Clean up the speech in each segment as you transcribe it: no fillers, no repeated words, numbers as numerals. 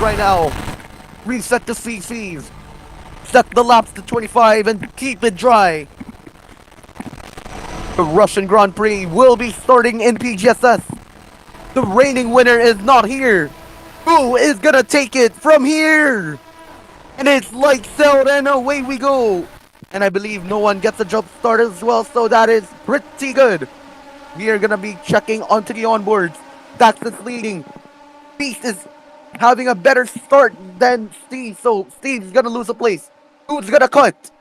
right now. Reset the CCs. Set the laps to 25 and keep it dry. The Russian Grand Prix will be starting in PGSS. The reigning winner is not here. Who is gonna take it from here? And it's lights out and away we go. And I believe no one gets a jump start as well, so that is pretty good. We are gonna be checking onto the onboards. That's is leading. Beast is having a better start than Steve, so Steve's gonna lose a place. Who's gonna cut?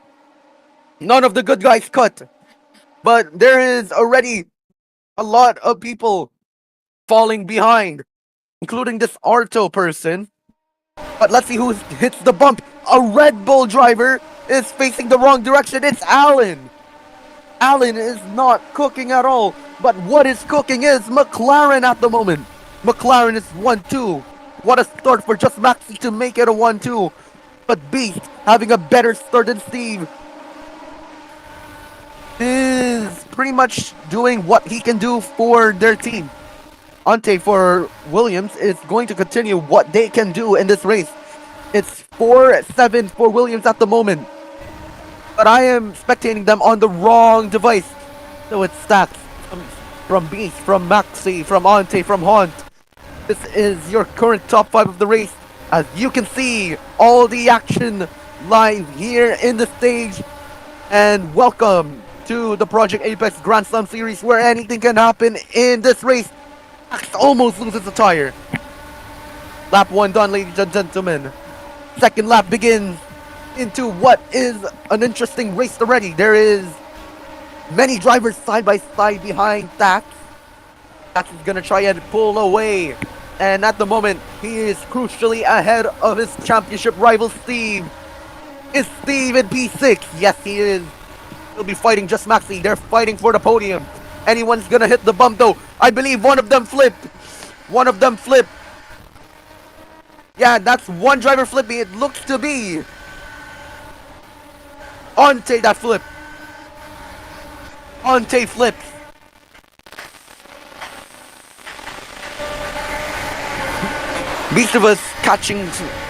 None of the good guys cut. But there is already a lot of people falling behind, including this Arto person. But let's see who hits the bump. A Red Bull driver is facing the wrong direction. It's Alan. Alan is not cooking at all. But what is cooking is McLaren at the moment. McLaren is 1-2. What a start for just Maxi to make it a 1-2. But Beast, having a better start than Steve, is pretty much doing what he can do for their team. Ante for Williams is going to continue what they can do in this race. It's 4-7 for Williams at the moment. But I am spectating them on the wrong device. So it's stacks from Beast, from Maxi, from Ante, from Hunt. This is your current top 5 of the race. As you can see, all the action live here in the stage. And welcome to the Project Apex Grand Slam Series, where anything can happen in this race. Max almost loses a tire. Lap 1 done, ladies and gentlemen. Second lap begins into what is an interesting race already. There is many drivers side by side behind Dax. Dax is gonna try and pull away. And at the moment, he is crucially ahead of his championship rival, Steve. Is Steve in P6? Yes, he is. He'll be fighting just Maxi. They're fighting for the podium. Anyone's gonna hit the bump though. I believe one of them flipped. One of them flipped. Yeah, that's one driver flipping. It looks to be Ante that flip. Ante flips. Beast of us catching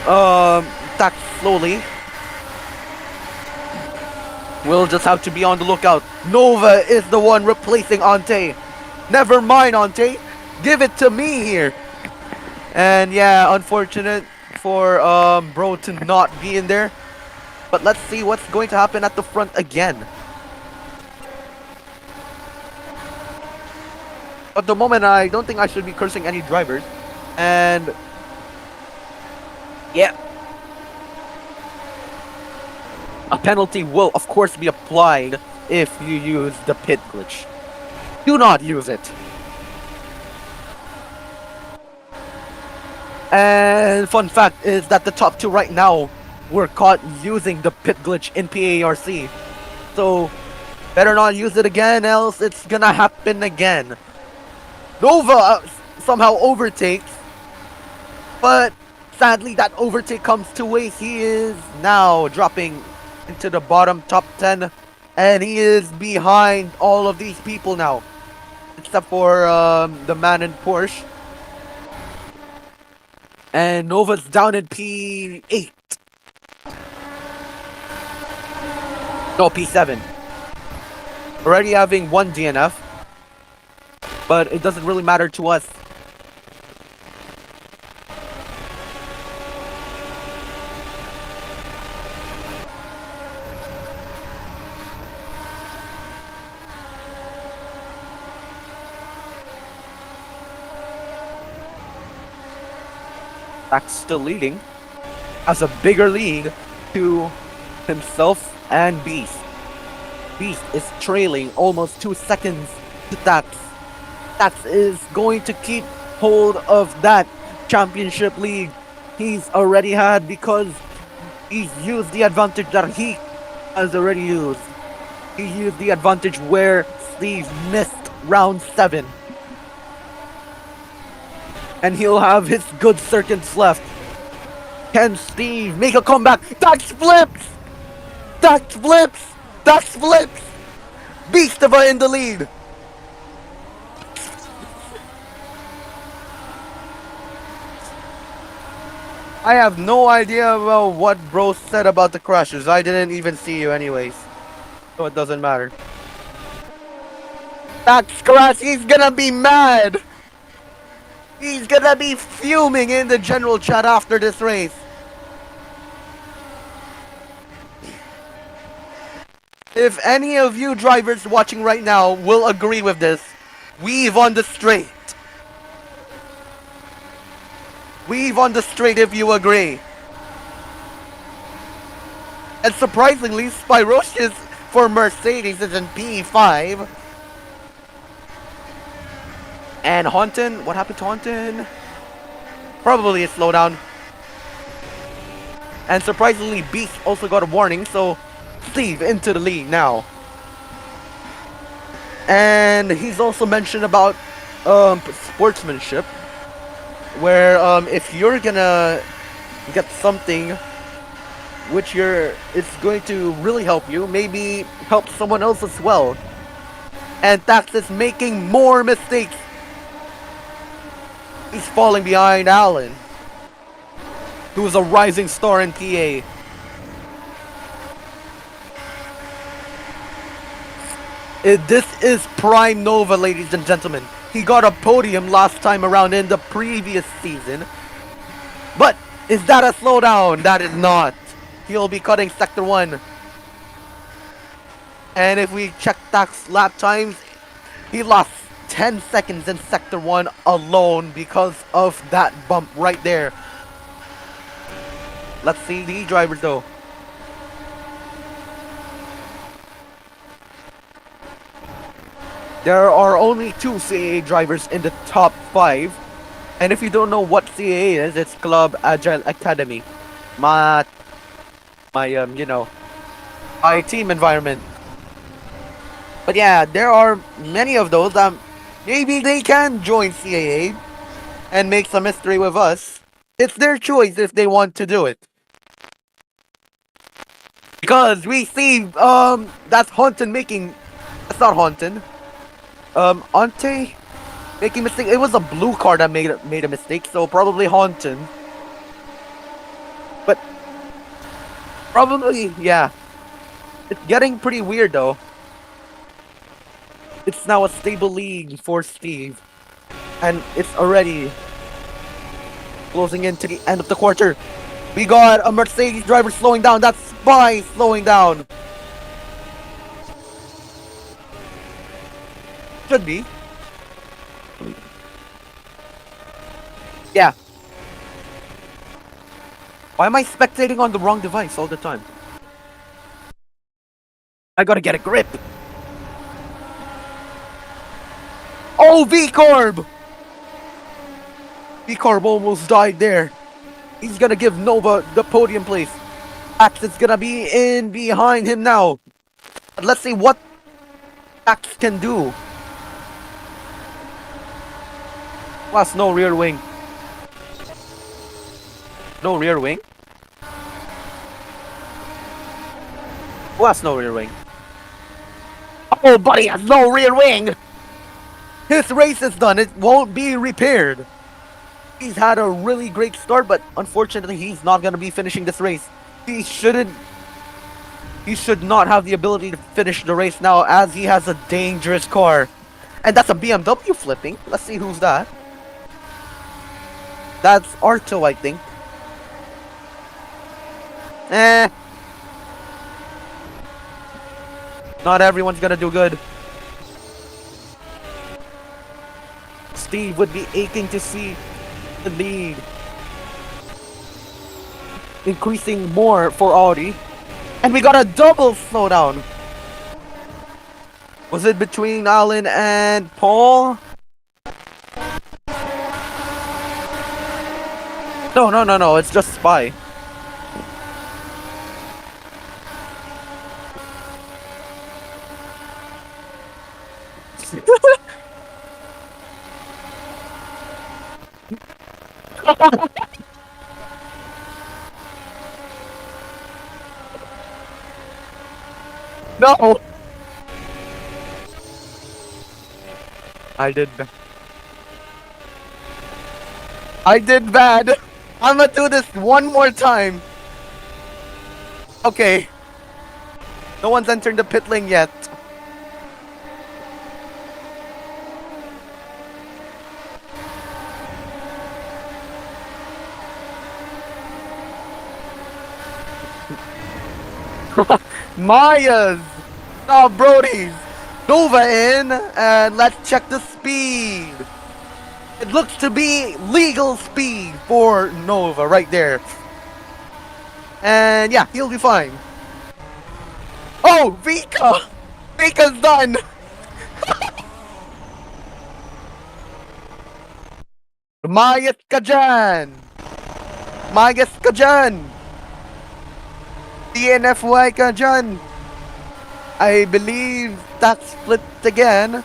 that slowly. We'll just have to be on the lookout. Nova is the one replacing Ante. Never mind, Ante. Give it to me here. And yeah, unfortunate for bro to not be in there. But let's see what's going to happen at the front again. At the moment, I don't think I should be cursing any drivers. And yeah, a penalty will of course be applied if you use the pit glitch. Do not use it. And fun fact is that the top 2 right now were caught using the pit glitch in PARC. So better not use it again, else it's gonna happen again. Nova somehow overtakes, but sadly that overtake comes to waste. He is now dropping into the bottom top 10, and he is behind all of these people now, except for the man in Porsche. And Nova's down in P8. No, P7. Already having 1 DNF, but it doesn't really matter to us. Dax still leading, has a bigger lead to himself and Beast. Beast is trailing almost 2 seconds to Dax. Dax is going to keep hold of that championship lead he's already had, because he's used the advantage that he has already used. He used the advantage where Steve missed round 7. And he'll have his good circuits left. Can Steve make a comeback? Dax flips! Dax flips! Dax flips! Beastava in the lead! I have no idea about what bro said about the crashes. I didn't even see you anyways. So it doesn't matter. That's crash, he's gonna be mad! He's gonna be fuming in the general chat after this race. If any of you drivers watching right now will agree with this, weave on the straight. Weave on the straight if you agree. And surprisingly, Spirocious for Mercedes is in P5. And Haunton, what happened to Haunton? Probably a slowdown. And surprisingly, Beast also got a warning, so Steve into the lead now. And he's also mentioned about sportsmanship, where if you're gonna get something which it's going to really help you, maybe help someone else as well. And Tax is making more mistakes. He's falling behind Allen, who's a rising star in PA. This is Prime Nova, ladies and gentlemen. He got a podium last time around in the previous season. But is that a slowdown? That is not. He'll be cutting Sector 1. And if we check Tax lap times, he lost 10 seconds in Sector 1 alone because of that bump right there. Let's see the drivers though. There are only 2 CAA drivers in the top 5. And if you don't know what CAA is, it's Club Agile Academy. My team environment. But yeah, there are many of those. Maybe they can join CAA and make some history with us. It's their choice if they want to do it. Because we see, that's Haunton making, that's not Haunton. Ante making mistake. It was a blue car that made a mistake, so probably Haunton. But probably, yeah. It's getting pretty weird though. It's now a stable lead for Steve. And it's already closing into the end of the quarter. We got a Mercedes driver slowing down. That's Spy slowing down. Should be. Yeah. Why am I spectating on the wrong device all the time? I gotta get a grip. Oh, V-Corb! V-Corb almost died there. He's gonna give Nova the podium place. Axe is gonna be in behind him now. But let's see what Axe can do. Plus, no rear wing. No rear wing? Plus, no rear wing. Oh, buddy has no rear wing! His race is done. It won't be repaired. He's had a really great start, but unfortunately, he's not going to be finishing this race. He should not have the ability to finish the race now, as he has a dangerous car. And that's a BMW flipping. Let's see who's that. That's Arto, I think. Not everyone's gonna do good. Steve would be aching to see the lead increasing more for Audi. And we got a double slowdown. Was it between Alan and Paul? No, it's just Spy. No! I did bad. I'm gonna do this one more time. Okay. No one's entered the pit lane yet. Maya's. Oh, Brody's. Nova in, and let's check the speed. It looks to be legal speed for Nova right there. And yeah, he'll be fine. Oh, Vika! Vika's done! Mayat ka dyan! Mayas ka dyan! DNFY ka dyan! I believe that's flipped again.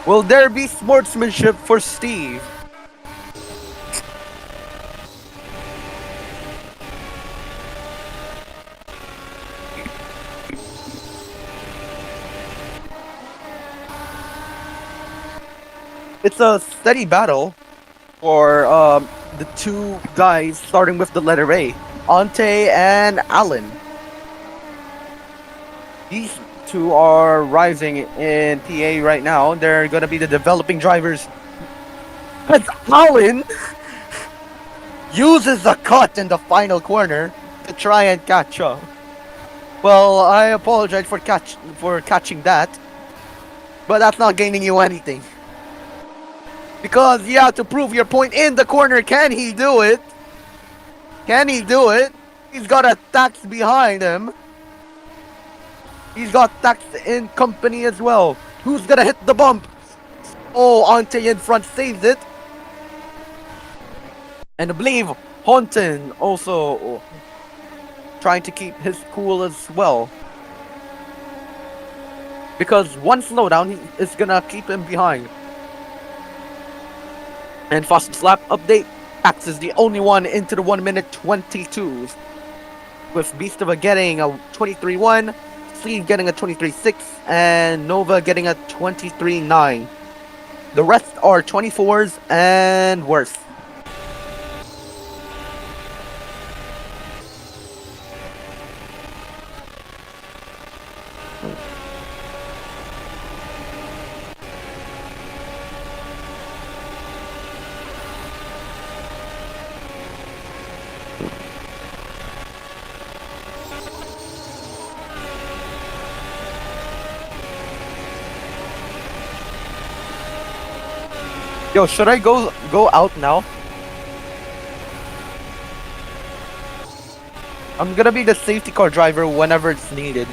Will there be sportsmanship for Steve? It's a steady battle for the two guys starting with the letter A, Ante and Alan. These two are rising in PA right now. They're gonna be the developing drivers. As Alan uses a cut in the final corner to try and catch up. Well, I apologize for catching that, but that's not gaining you anything. Because you have to prove your point in the corner. Can he do it? Can he do it? He's got a tax behind him. He's got tax in company as well. Who's gonna hit the bump? Oh, Ante in front saves it. And I believe Honton also trying to keep his cool as well. Because one slowdown is gonna keep him behind. And fast slap update, Axe is the only one into the 1 minute 22s. With Beastava getting a 23-1, Sleeve getting a 23-6, and Nova getting a 23-9. The rest are 24s and worse. Yo, should I go out now? I'm gonna be the safety car driver whenever it's needed.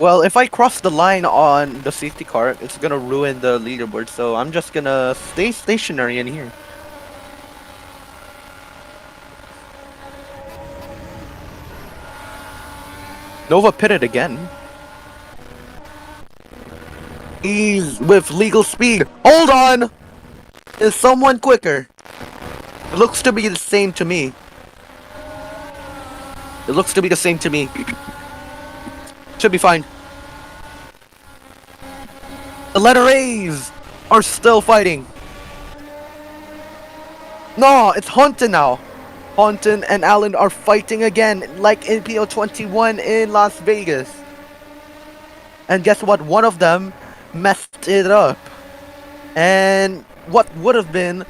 Well, if I cross the line on the safety car, it's gonna ruin the leaderboard, so I'm just gonna stay stationary in here. Nova pitted again. He's with legal speed. Hold on! Is someone quicker? It looks to be the same to me. It looks to be the same to me. Should be fine. The letter A's are still fighting. No, it's Honton now. Honton and Allen are fighting again, like in PO21 in Las Vegas. And guess what? One of them messed it up. And what would have been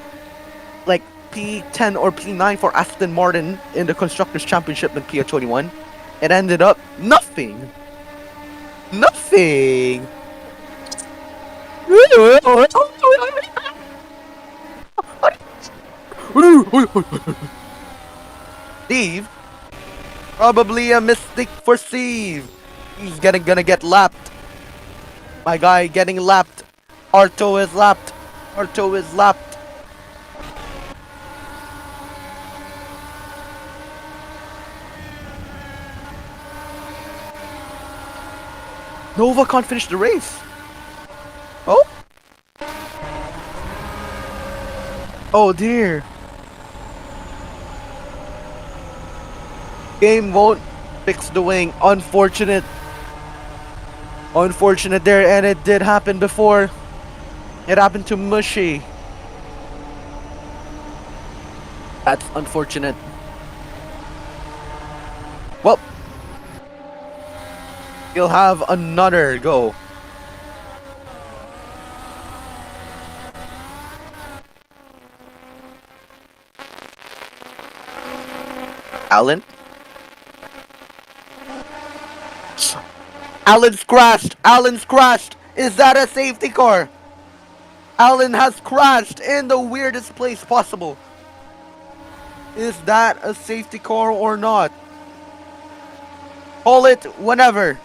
like P10 or P9 for Aston Martin in the Constructors' Championship in PO21, it ended up nothing. Nothing. Steve? Probably a mistake for Steve. He's gonna get lapped. My guy getting lapped. Arto is lapped. Arto is lapped. Nova can't finish the race. Oh? Oh dear. Game won't fix the wing. Unfortunate. Unfortunate there, and it did happen before. It happened to Mushy. That's unfortunate. Well, he'll have another go. Alan? Alan's crashed! Alan's crashed! Is that a safety car? Alan has crashed in the weirdest place possible. Is that a safety car or not? Call it whenever.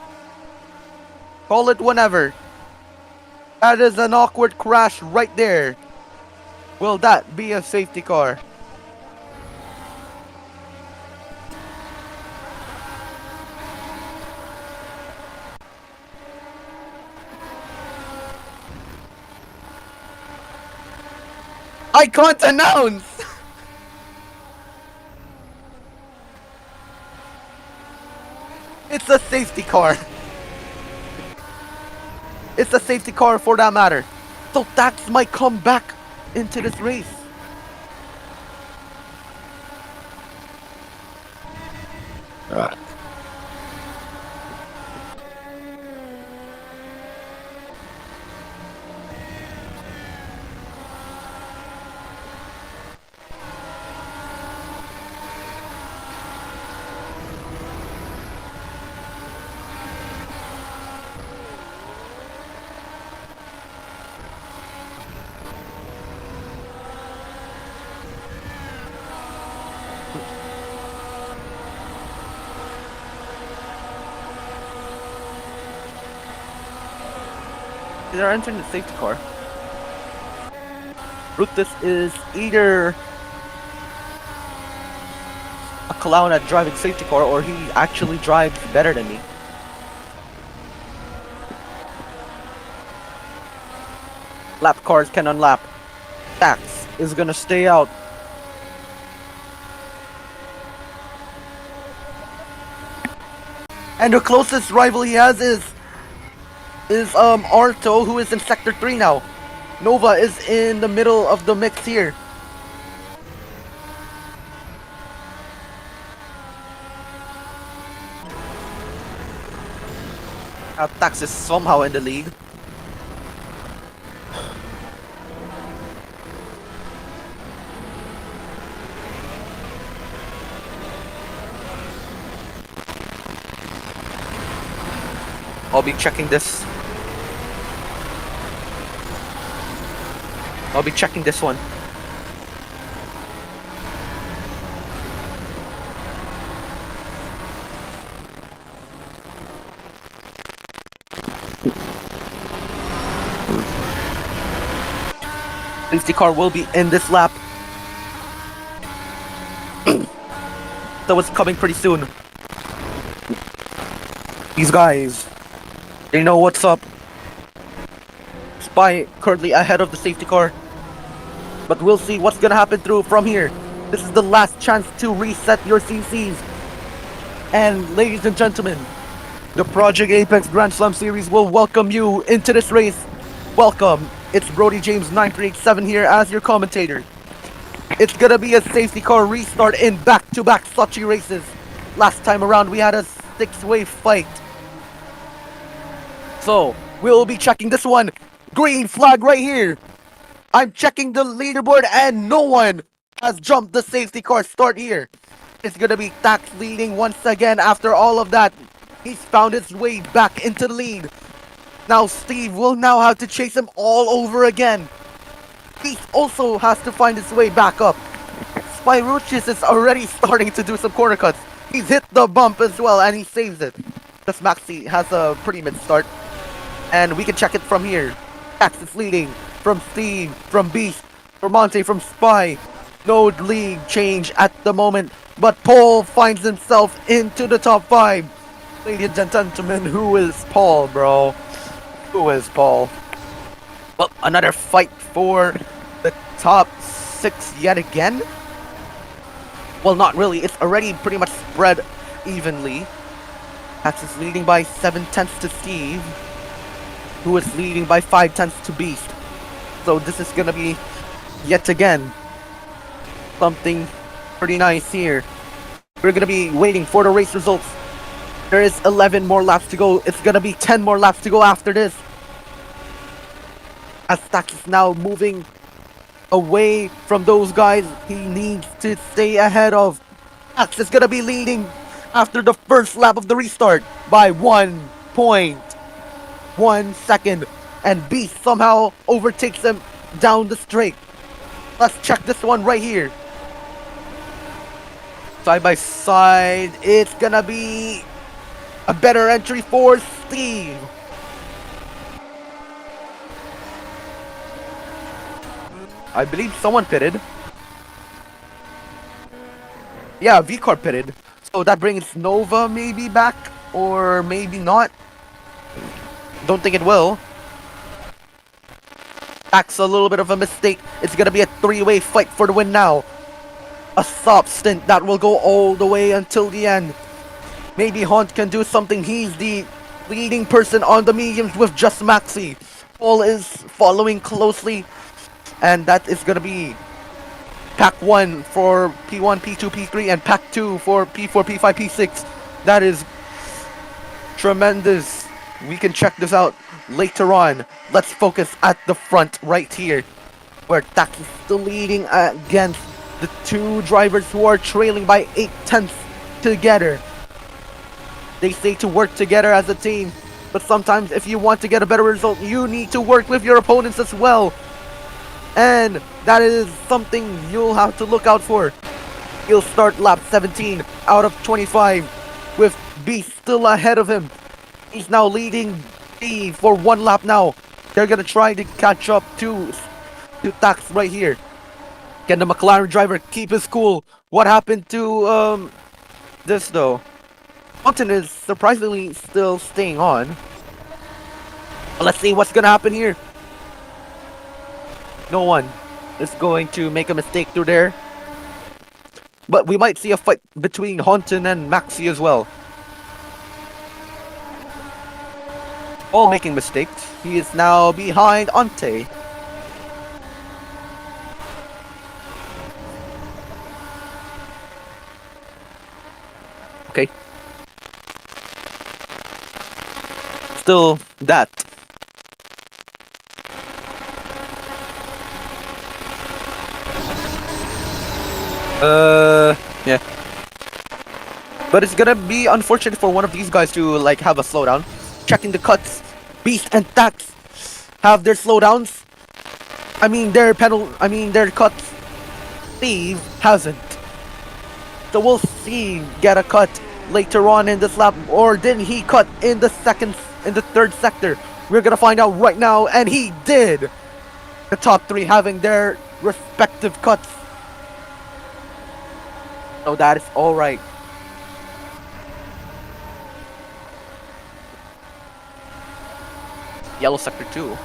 Call it whenever. That is an awkward crash right there. Will that be a safety car? I can't announce! It's a safety car. It's a safety car for that matter. So Dax might come back into this race. They're entering the safety car. Brutus is either a clown at driving safety car or he actually drives better than me. Lap cars can unlap. Dax is gonna stay out. And the closest rival he has is Arto, who is in sector 3 now. Nova is in the middle of the mix here. Dax is somehow in the lead. I'll be checking this. I'll be checking this one. Safety car will be in this lap. That was coming pretty soon. These guys, they know what's up. Spy currently ahead of the safety car. But we'll see what's gonna happen through from here. This is the last chance to reset your CCs. And ladies and gentlemen, the Project Apex Grand Slam Series will welcome you into this race. Welcome. It's Brody James 9387 here as your commentator. It's gonna be a safety car restart in back-to-back Sochi races. Last time around we had a 6-way fight. So, we'll be checking this one. Green flag right here. I'm checking the leaderboard and no one has jumped the safety car start here. It's gonna be Dax leading once again after all of that. He's found his way back into the lead. Now Steve will now have to chase him all over again. He also has to find his way back up. Spyruchis is already starting to do some corner cuts. He's hit the bump as well and he saves it. This Maxi has a pretty mid start, and we can check it from here. Axe is leading from Steve, from Beast, from Monte, from Spy. No league change at the moment, but Paul finds himself into the top 5. Ladies and gentlemen, who is Paul, bro? Who is Paul? Well, another fight for the top 6 yet again. Well, not really. It's already pretty much spread evenly. Axe is leading by 7/10 to Steve, who is leading by 5/10 to Beast. So this is gonna be, yet again, something pretty nice here. We're gonna be waiting for the race results. There is 11 more laps to go. It's gonna be 10 more laps to go after this. As Stack is now moving away from those guys he needs to stay ahead of. Axe is gonna be leading after the first lap of the restart by 1.1 second, and Beast somehow overtakes him down the straight. Let's check this one right here. Side by side, it's gonna be a better entry for Steve. I believe someone pitted. Yeah, V-Car pitted. So that brings Nova maybe back, or maybe not. Don't think it will. That's a little bit of a mistake. It's gonna be a 3-way fight for the win now. A stop stint that will go all the way until the end. Maybe Hunt can do something. He's the leading person on the mediums with just Maxi. Paul is following closely. And that is gonna be Pack 1 for P1, P2, P3, and Pack 2 for P4, P5, P6. That is tremendous. We can check this out later on. Let's focus at the front right here, where Taki's still leading against the 2 drivers who are trailing by 8/10 together. They say to work together as a team, but sometimes if you want to get a better result, you need to work with your opponents as well. And that is something you'll have to look out for. He'll start lap 17 out of 25 with Beast still ahead of him. He's now leading Steve for 1 lap now. They're gonna try to catch up to Tax right here. Can the McLaren driver keep his cool? What happened to this though? Mountain is surprisingly still staying on. Let's see what's gonna happen here. No one is going to make a mistake through there. But we might see a fight between Honton and Maxi as well. All making mistakes. He is now behind Ante. Okay. Still that. Yeah. But it's gonna be unfortunate for one of these guys to like have a slowdown. Checking the cuts. Beast and Tax have their slowdowns. their cuts. Steve hasn't. So we'll see get a cut later on in this lap, or did he cut in the 3rd sector? We're gonna find out right now, and he did. The top 3 having their respective cuts. So that is alright. Yellow sector 2.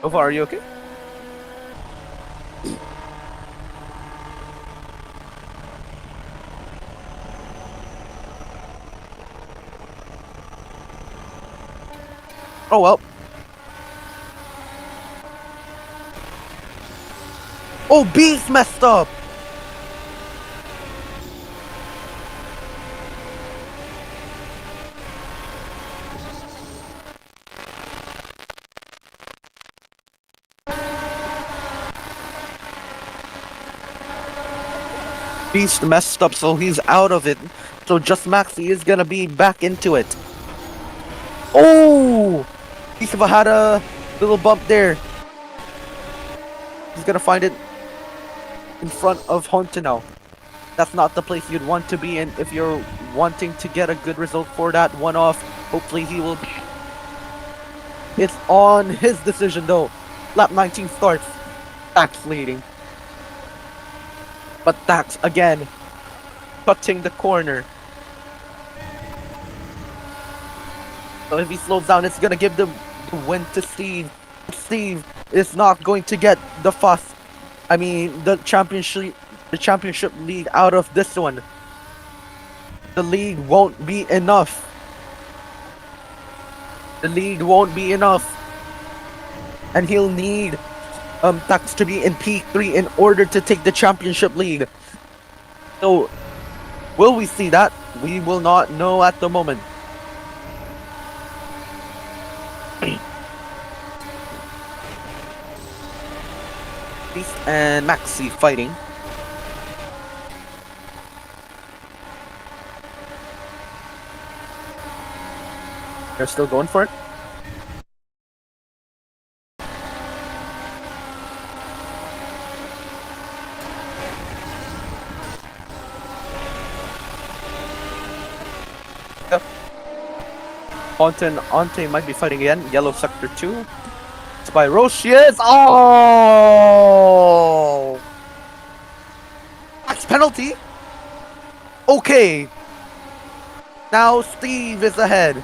Nova, are you okay? Oh well. Oh, Beast messed up! Beast messed up, so he's out of it. So just Maxi is gonna be back into it. Oh! Beast had a little bump there. He's gonna find it. in front of Hontinau. That's not the place you'd want to be in if you're wanting to get a good result for that one-off. Hopefully he will. It's on his decision though. Lap 19 starts. Dax leading. But Dax again cutting the corner. So if he slows down, it's gonna give the win to Steve. Steve is not going to get the the championship lead out of this one. The lead won't be enough. The lead won't be enough. And he'll need Dax to be in P3 in order to take the championship lead. So, will we see that? We will not know at the moment. Beast and Maxi fighting. They're still going for it. Yep. Ante might be fighting again. Yellow sector 2. It's by Rochius. Oh! That's penalty. Okay. Now Steve is ahead.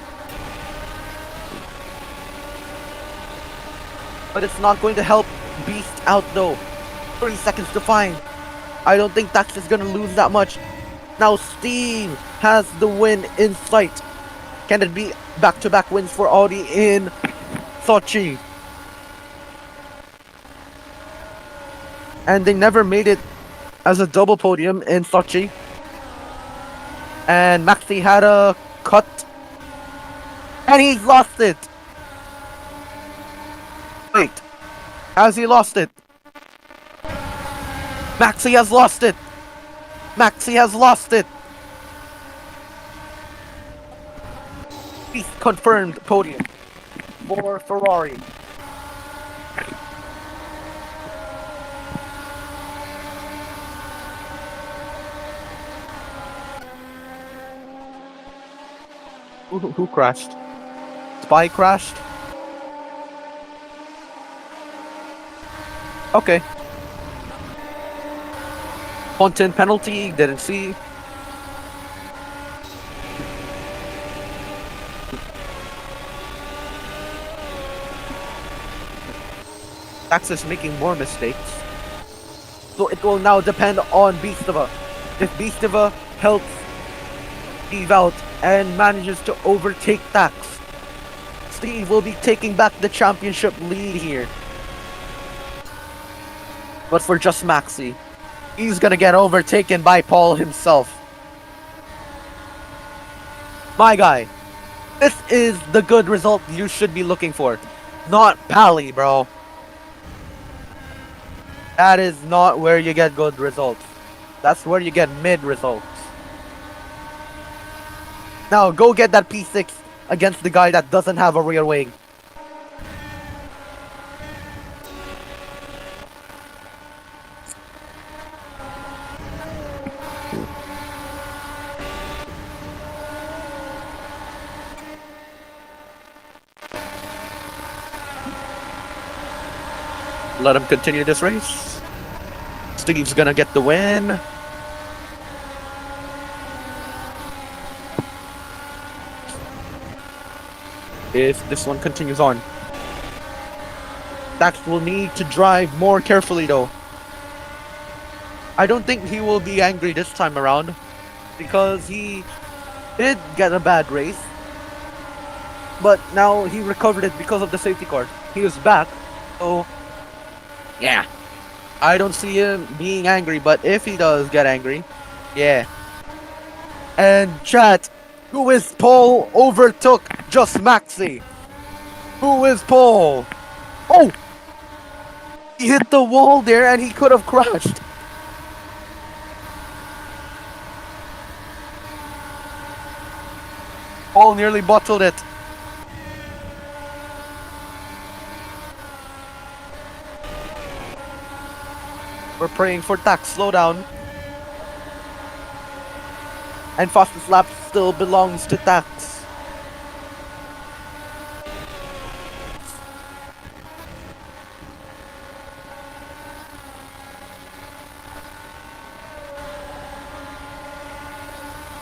But it's not going to help Beast out though. 30 seconds to find. I don't think Dax is gonna lose that much. Now Steve has the win in sight. Can it be back-to-back wins for Audi in Sochi? And they never made it as a double podium in Sochi. And Maxi had a cut. And he's lost it. Wait. Has he lost it? Maxi has lost it. Maxi has lost it. He's confirmed podium for Ferrari. Who crashed? Spy crashed? Okay. Content penalty, didn't see. Dax is making more mistakes. So it will now depend on Beastava. If Beastava helps Steve out and manages to overtake Dax, Steve will be taking back the championship lead here. But for just Maxi, he's gonna get overtaken by Paul himself. My guy, this is the good result you should be looking for. Not Pally, bro. That is not where you get good results. That's where you get mid results. Now go get that P6 against the guy that doesn't have a rear wing. Let him continue this race. Steve's gonna get the win. If this one continues on, Dax will need to drive more carefully though. I don't think he will be angry this time around, because he did get a bad race, but now he recovered it because of the safety car. He was back, so yeah. I don't see him being angry, but if he does get angry, yeah. And chat, who is Paul overtook just Maxi? Who is Paul? Oh! He hit the wall there and he could have crashed. Paul nearly bottled it. We're praying for tax slowdown. And fastest lap still belongs to tax.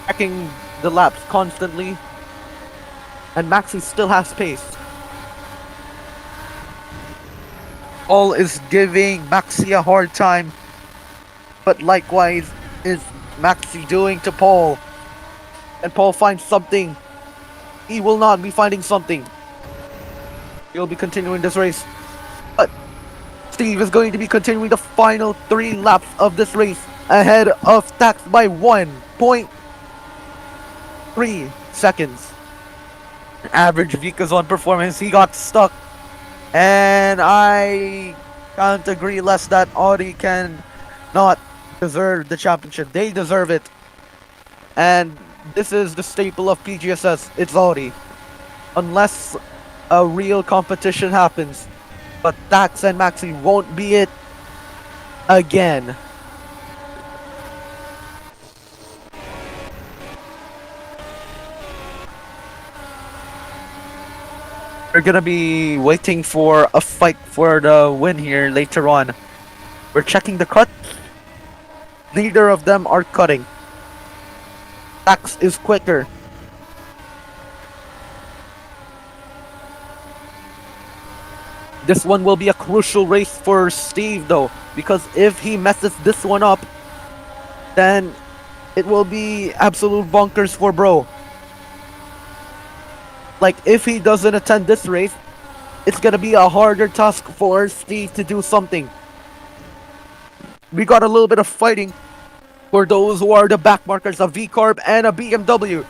Checking the laps constantly. And Maxi still has pace. All is giving Maxi a hard time. But likewise is Maxi doing to Paul. And Paul finds something. He will not be finding something. He'll be continuing this race. But Steve is going to be continuing the final 3 laps of this race ahead of Tax by 1.3 seconds. Average Vika's performance, he got stuck. And I can't agree less that Audi can not deserve the championship. They deserve it. And this is the staple of PGSS. It's Audi. Unless a real competition happens. But Dax and Maxi won't be it again. We're gonna be waiting for a fight for the win here later on. We're checking the cut. Neither of them are cutting. Dax is quicker. This one will be a crucial race for Steve though, because if he messes this one up, then it will be absolute bonkers for bro. Like, if he doesn't attend this race, it's gonna be a harder task for Steve to do something. We got a little bit of fighting for those who are the backmarkers of V-Carb and a BMW.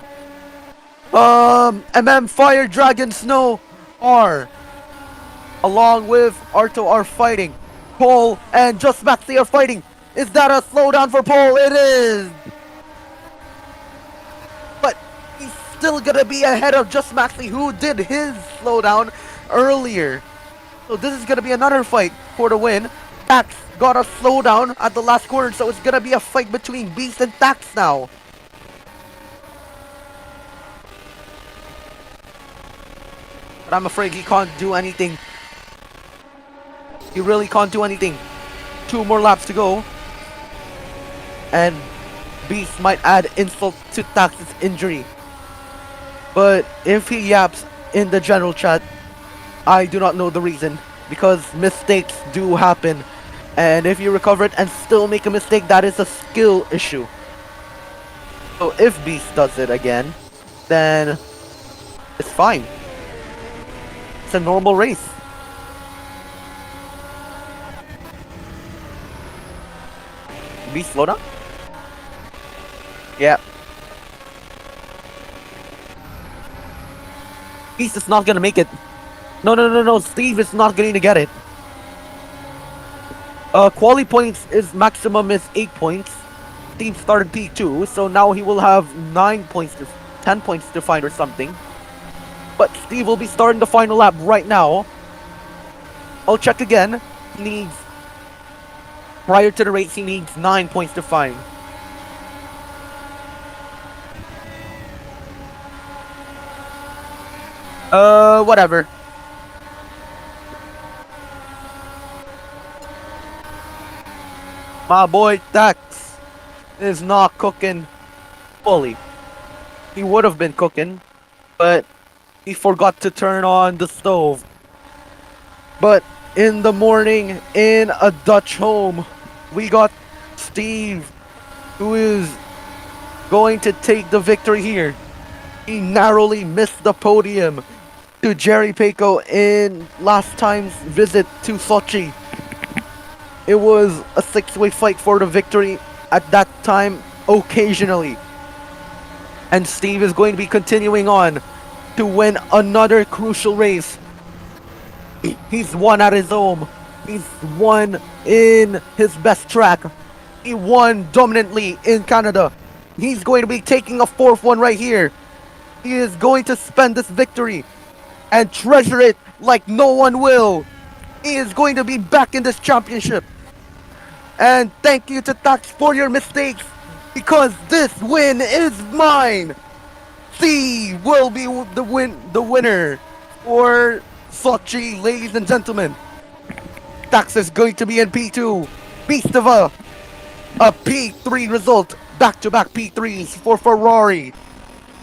Fire Dragon Snow R, along with Arto are fighting. Paul and Just Maxi are fighting. Is that a slowdown for Paul? It is! But he's still gonna be ahead of Just Maxi, who did his slowdown earlier. So this is gonna be another fight for the win. Tax got a slowdown at the last corner, so it's gonna be a fight between Beast and Tax now. But I'm afraid he can't do anything. He really can't do anything. 2 more laps to go. And Beast might add insult to Tax's injury. But if he yaps in the general chat, I do not know the reason. Because mistakes do happen. And if you recover it and still make a mistake, that is a skill issue. So if Beast does it again, then it's fine. It's a normal race. Beast, slow down? Yeah. Beast is not gonna make it. No. Steve is not going to get it. Quali points is maximum is 8 points. Steve started P2, so now he will have 9 points to 10 points to find or something. But Steve will be starting the final lap right now. I'll check again. He needs, prior to the race, he needs 9 points to find. Whatever. My boy Dax is not cooking fully. He would have been cooking, but he forgot to turn on the stove. But in the morning, in a Dutch home, we got Steve, who is going to take the victory here. He narrowly missed the podium to Jerry Peiko in last time's visit to Sochi. It was a 6-way fight for the victory at that time, occasionally. And Steve is going to be continuing on to win another crucial race. He's won at his home. He's won in his best track. He won dominantly in Canada. He's going to be taking a 4th one right here. He is going to spend this victory and treasure it like no one will. He is going to be back in this championship. And thank you to Tax for your mistakes, because this win is mine. C will be the winner for Sochi, ladies and gentlemen. Tax is going to be in P2. Beast of a P3 result. Back-to-back P3s for Ferrari.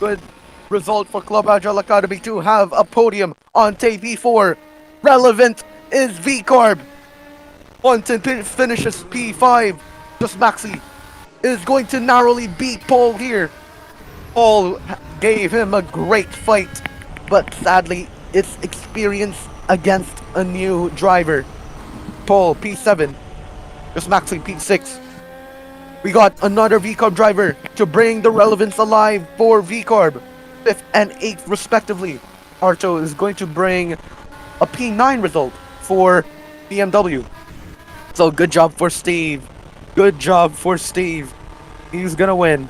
Good result for Club Agile Academy to have a podium on P4. Relevant is V-Carb. Fonten finishes P5. Just Maxi is going to narrowly beat Paul here. Paul gave him a great fight, but sadly, it's experience against a new driver. Paul P7. Just Maxi P6. We got another VCarb driver to bring the relevance alive for VCarb. 5th and 8th respectively. Arto is going to bring a P9 result for BMW. So good job for Steve. Good job for Steve. He's gonna win.